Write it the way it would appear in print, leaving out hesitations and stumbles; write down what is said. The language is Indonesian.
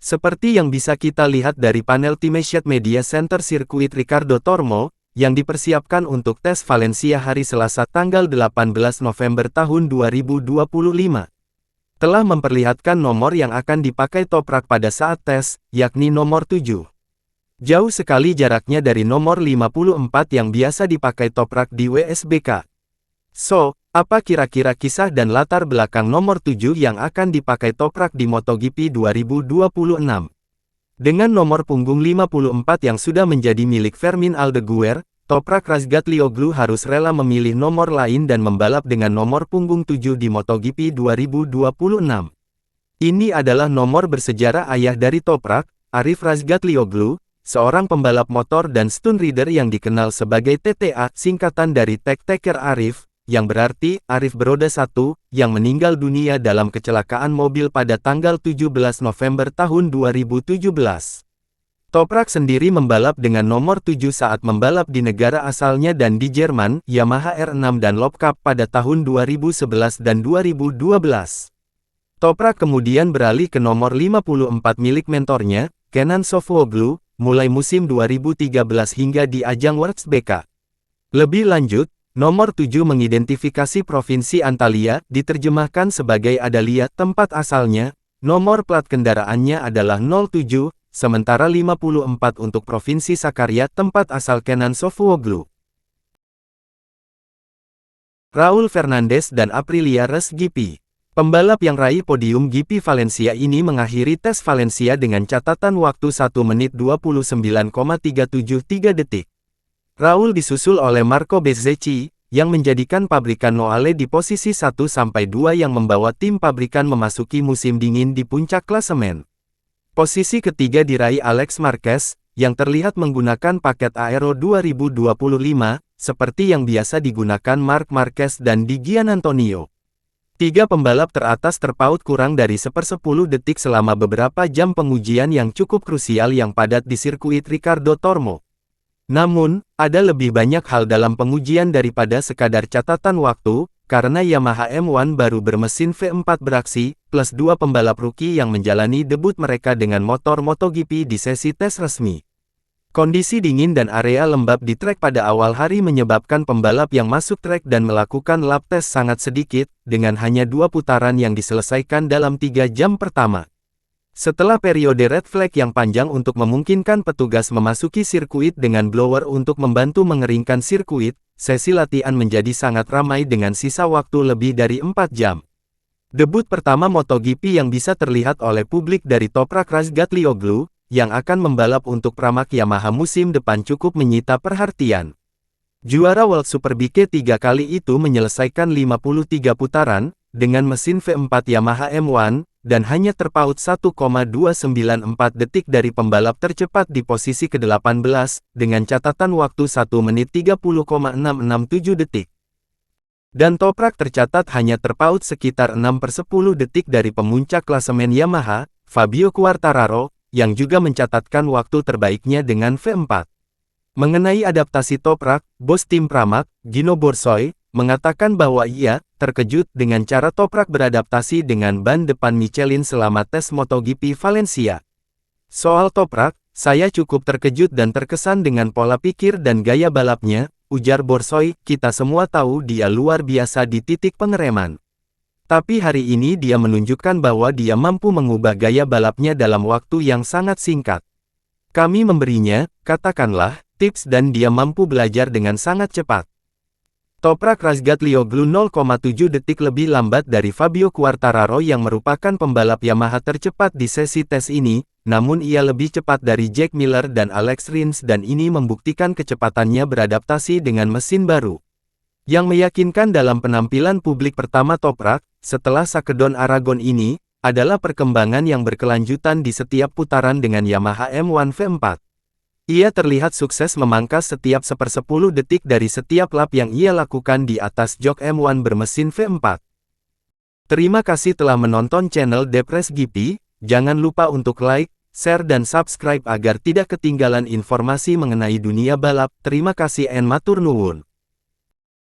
Seperti yang bisa kita lihat dari panel Teamsheet Media Center sirkuit Ricardo Tormo, yang dipersiapkan untuk tes Valencia hari Selasa tanggal 18 November tahun 2025. Telah memperlihatkan nomor yang akan dipakai Toprak pada saat tes, yakni nomor 7. Jauh sekali jaraknya dari nomor 54 yang biasa dipakai Toprak di WSBK. So, apa kira-kira kisah dan latar belakang nomor 7 yang akan dipakai Toprak di MotoGP 2026? Dengan nomor punggung 54 yang sudah menjadi milik Fermin Aldeguer, Toprak Razgatlioglu harus rela memilih nomor lain dan membalap dengan nomor punggung 7 di MotoGP 2026. Ini adalah nomor bersejarah ayah dari Toprak, Arif Razgatlioglu, seorang pembalap motor dan stunt rider yang dikenal sebagai TTA, singkatan dari Take Taker Arif, yang berarti Arif Beroda 1, yang meninggal dunia dalam kecelakaan mobil pada tanggal 17 November tahun 2017. Toprak sendiri membalap dengan nomor 7 saat membalap di negara asalnya dan di Jerman, Yamaha R6 dan Lopp Cup pada tahun 2011 dan 2012. Toprak kemudian beralih ke nomor 54 milik mentornya, Kenan Sofuoglu, mulai musim 2013 hingga di ajang WSBK. Lebih lanjut, nomor 7 mengidentifikasi Provinsi Antalya, diterjemahkan sebagai Adalia, tempat asalnya, nomor plat kendaraannya adalah 07, sementara 54 untuk Provinsi Sakarya, tempat asal Kenan Sofuoglu. Raul Fernandez dan Aprilia Race GP. Pembalap yang raih podium GP Valencia ini mengakhiri tes Valencia dengan catatan waktu 1 menit 29,373 detik. Raul disusul oleh Marco Bezzecchi, yang menjadikan pabrikan Noale di posisi 1-2 yang membawa tim pabrikan memasuki musim dingin di puncak klasemen. Posisi ketiga diraih Alex Marquez, yang terlihat menggunakan paket Aero 2025, seperti yang biasa digunakan Marc Marquez dan Di Giannantonio. Tiga pembalap teratas terpaut kurang dari 1/10 detik selama beberapa jam pengujian yang cukup krusial yang padat di sirkuit Ricardo Tormo. Namun, ada lebih banyak hal dalam pengujian daripada sekadar catatan waktu, karena Yamaha M1 baru bermesin V4 beraksi, plus 2 pembalap rookie yang menjalani debut mereka dengan motor MotoGP di sesi tes resmi. Kondisi dingin dan area lembab di trek pada awal hari menyebabkan pembalap yang masuk trek dan melakukan lap tes sangat sedikit, dengan hanya 2 putaran yang diselesaikan dalam 3 jam pertama. Setelah periode red flag yang panjang untuk memungkinkan petugas memasuki sirkuit dengan blower untuk membantu mengeringkan sirkuit, sesi latihan menjadi sangat ramai dengan sisa waktu lebih dari 4 jam. Debut pertama MotoGP yang bisa terlihat oleh publik dari Toprak Razgatlioglu, yang akan membalap untuk Pramac Yamaha musim depan cukup menyita perhatian. Juara World Superbike 3 kali itu menyelesaikan 53 putaran, dengan mesin V4 Yamaha M1, dan hanya terpaut 1,294 detik dari pembalap tercepat di posisi ke-18, dengan catatan waktu 1 menit 30,667 detik. Dan Toprak tercatat hanya terpaut sekitar 6/10 detik dari pemuncak klasemen Yamaha, Fabio Quartararo, yang juga mencatatkan waktu terbaiknya dengan V4. Mengenai adaptasi Toprak, bos tim Pramac, Gino Borsoy, mengatakan bahwa ia terkejut dengan cara Toprak beradaptasi dengan ban depan Michelin selama tes MotoGP Valencia. Soal Toprak, saya cukup terkejut dan terkesan dengan pola pikir dan gaya balapnya, ujar Borsoy. Kita semua tahu dia luar biasa di titik pengereman. Tapi hari ini dia menunjukkan bahwa dia mampu mengubah gaya balapnya dalam waktu yang sangat singkat. Kami memberinya, katakanlah, tips dan dia mampu belajar dengan sangat cepat. Toprak Razgatlioglu 0,7 detik lebih lambat dari Fabio Quartararo yang merupakan pembalap Yamaha tercepat di sesi tes ini, namun ia lebih cepat dari Jack Miller dan Alex Rins dan ini membuktikan kecepatannya beradaptasi dengan mesin baru. Yang meyakinkan dalam penampilan publik pertama Toprak, setelah Sakedon Aragon ini, adalah perkembangan yang berkelanjutan di setiap putaran dengan Yamaha M1 V4. Ia terlihat sukses memangkas setiap 1/10 detik dari setiap lap yang ia lakukan di atas jok M1 bermesin V4. Terima kasih telah menonton channel Depres GP, jangan lupa untuk like, share dan subscribe agar tidak ketinggalan informasi mengenai dunia balap. Terima kasih and matur nuwun.